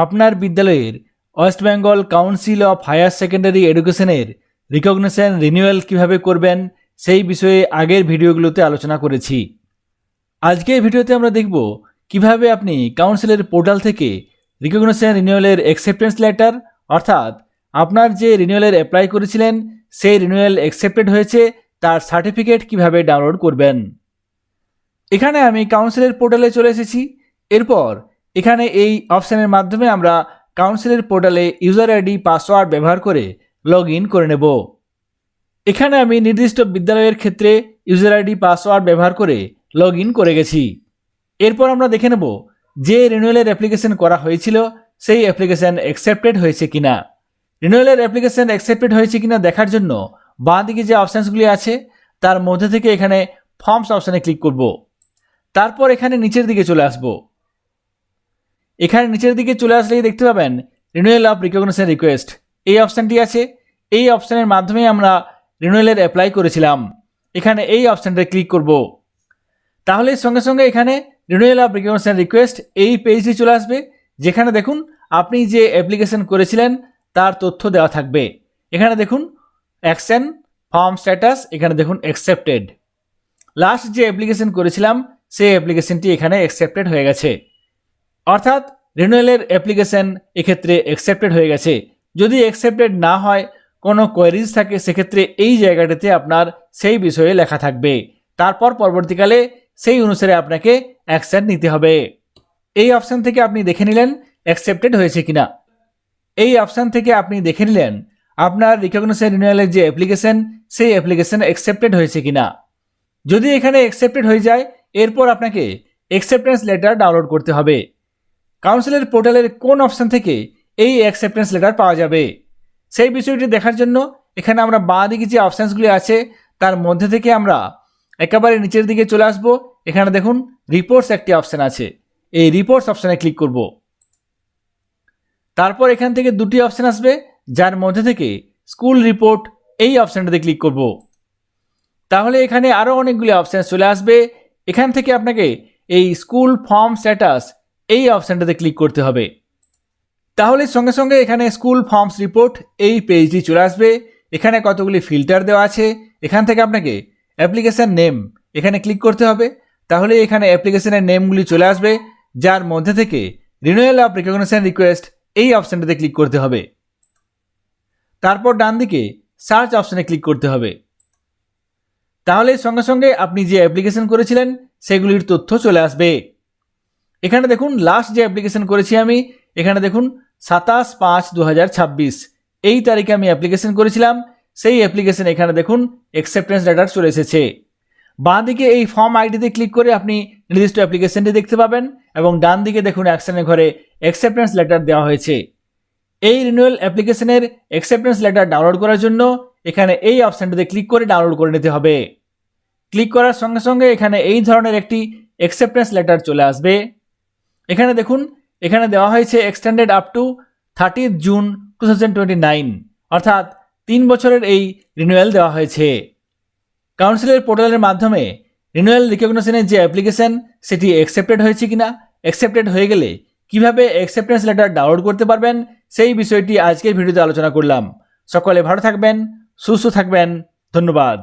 আপনার বিদ্যালয়ের West Bengal council of higher secondary এডুকেশনের রিকগনিশন রিনিউয়াল কিভাবে করবেন সেই বিষয়ে আগের ভিডিওগুলোতে আলোচনা করেছি। আজকের ভিডিওতে আমরা দেখব কিভাবে আপনি কাউন্সিলের পোর্টাল থেকে রিকগনিশন রিনিউয়ালের অ্যাকসেপ্টেন্স লেটার অর্থাৎ আপনার যে রিনিউয়ালের অ্যাপ্লাই করেছিলেন সেই রিনিউয়াল অ্যাকসেপ্টেড হয়েছে তার সার্টিফিকেট কিভাবে ডাউনলোড করবেন। এখানে আমি কাউন্সিলের পোর্টালে চলে এসেছি। এরপর এখানে এই অপশানের মাধ্যমে আমরা কাউন্সিলের পোর্টালে ইউজার আইডি পাসওয়ার্ড ব্যবহার করে লগ ইন করে নেব। এখানে আমি নির্দিষ্ট বিদ্যালয়ের ক্ষেত্রে ইউজার আইডি পাসওয়ার্ড ব্যবহার করে লগ ইন করে গেছি। এরপর আমরা দেখে নেব যে রিনিউয়ালের অ্যাপ্লিকেশন করা হয়েছিল সেই অ্যাপ্লিকেশন অ্যাকসেপ্টেড হয়েছে কিনা। রিনিউয়ালের অ্যাপ্লিকেশন অ্যাকসেপ্টেড হয়েছে কিনা দেখার জন্য বাঁ দিকে যে অপশানসগুলি আছে তার মধ্যে থেকে এখানে ফর্মস অপশানে ক্লিক করব। তারপর এখানে নিচের দিকে চলে আসব। এখানে নিচের দিকে চলে আসলেই দেখতে পাবেন রিনিউয়াল অফ রিকগনিশন রিকোয়েস্ট এই অপশানটি আছে। এই অপশানের মাধ্যমে আমরা রিনিউয়ালের অ্যাপ্লাই করেছিলাম। এখানে এই অপশানটা ক্লিক করব। তাহলে সঙ্গে সঙ্গে এখানে রিনিউয়াল অফ রিকগনিশন রিকোয়েস্ট এই পেজটি চলে আসবে, যেখানে দেখুন আপনি যে অ্যাপ্লিকেশন করেছিলেন তার তথ্য দেওয়া থাকবে। এখানে দেখুন অ্যাকশন, ফর্ম স্ট্যাটাস, এখানে দেখুন অ্যাকসেপ্টেড। লাস্ট যে অ্যাপ্লিকেশন করেছিলাম সেই অ্যাপ্লিকেশনটি এখানে অ্যাকসেপ্টেড হয়ে গেছে, অর্থাৎ রিনিউয়ালের অ্যাপ্লিকেশন এক্ষেত্রে অ্যাকসেপ্টেড হয়ে গেছে। যদি অ্যাকসেপ্টেড না হয়, কোনো কোয়ারিজ থাকে, সেক্ষেত্রে এই জায়গাটাতে আপনার সেই বিষয়ে লেখা থাকবে। তারপর পরবর্তীকালে সেই অনুসারে আপনাকে অ্যাকশন নিতে হবে। এই অপশান থেকে আপনি দেখে নিলেন অ্যাকসেপ্টেড হয়েছে কিনা। এই অপশান থেকে আপনি দেখে নিলেন আপনার রিকগনিশন রিনিউয়ালের যে অ্যাপ্লিকেশন সেই অ্যাপ্লিকেশন অ্যাকসেপ্টেড হয়েছে কিনা। যদি এখানে অ্যাকসেপ্টেড হয়ে যায়, এরপর আপনাকে অ্যাকসেপ্টেন্স লেটার ডাউনলোড করতে হবে। কাউন্সিলের পোর্টালের কোন অপশান থেকে এই অ্যাকসেপ্টেন্স লেটার পাওয়া যাবে সেই বিষয়টি দেখার জন্য এখানে আমরা বাঁ দিকে যে অপশানসগুলি আছে তার মধ্যে থেকে আমরা একেবারে নিচের দিকে চলে আসব। এখানে দেখুন রিপোর্টস একটি অপশান আছে, এই রিপোর্টস অপশানে ক্লিক করব। তারপর এখান থেকে দুটি অপশান আসবে, যার মধ্যে থেকে স্কুল রিপোর্ট এই অপশানটাতে ক্লিক করব। তাহলে এখানে আরও অনেকগুলি অপশান চলে আসবে। এখান থেকে আপনাকে এই স্কুল ফর্ম স্ট্যাটাস এই অপশানটাতে ক্লিক করতে হবে। তাহলে সঙ্গে সঙ্গে এখানে স্কুল ফর্মস রিপোর্ট এই পেজটি চলে আসবে। এখানে কতগুলি ফিল্টার দেওয়া আছে। এখান থেকে আপনাকে অ্যাপ্লিকেশান নেম এখানে ক্লিক করতে হবে। তাহলে এখানে অ্যাপ্লিকেশনের নেমগুলি চলে আসবে, যার মধ্যে থেকে রিনিউয়াল অফ রিকগনিশন রিকোয়েস্ট এই অপশানটাতে ক্লিক করতে হবে। তারপর ডান দিকে সার্চ অপশানে ক্লিক করতে হবে। তাহলে সঙ্গে সঙ্গে আপনি যে অ্যাপ্লিকেশন করেছিলেন সেগুলির তথ্য চলে আসবে। এখানে দেখুন লাস্ট যে অ্যাপ্লিকেশন করেছি আমি, এখানে দেখুন 27/5/2026 এই তারিখে আমি অ্যাপ্লিকেশন করেছিলাম। সেই অ্যাপ্লিকেশন এখানে দেখুন অ্যাকসেপ্টেন্স লেটার চলে এসেছে। বাঁ দিকে এই ফর্ম আইডিতে ক্লিক করে আপনি নির্দিষ্ট অ্যাপ্লিকেশনটি দেখতে পাবেন এবং ডান দিকে দেখুন অ্যাকশনের ঘরে অ্যাকসেপ্টেন্স লেটার দেওয়া হয়েছে। এই রিনিউয়াল অ্যাপ্লিকেশনের অ্যাকসেপ্টেন্স লেটার ডাউনলোড করার জন্য এখানে এই অপশানটিতে ক্লিক করে ডাউনলোড করে নিতে হবে। ক্লিক করার সঙ্গে সঙ্গে এখানে এই ধরনের একটি অ্যাকসেপ্টেন্স লেটার চলে আসবে। এখানে দেখুন এখানে দেওয়া হয়েছে এক্সটেন্ডেড আপ টু 30 জুন 2029, অর্থাৎ 3 বছরের এই রিনিউয়াল দেওয়া হয়েছে। কাউন্সিলের পোর্টালের মাধ্যমে রিনিউয়াল রিকগনিশনের যে অ্যাপ্লিকেশন সেটি অ্যাকসেপ্টেড হয়েছে কিনা, অ্যাকসেপ্টেড হয়ে গেলে কিভাবে অ্যাকসেপ্টেন্স লেটার ডাউনলোড করতে পারবেন সেই বিষয়টি আজকের ভিডিওতে আলোচনা করলাম। সকলে ভালো থাকবেন, সুস্থ থাকবেন। ধন্যবাদ।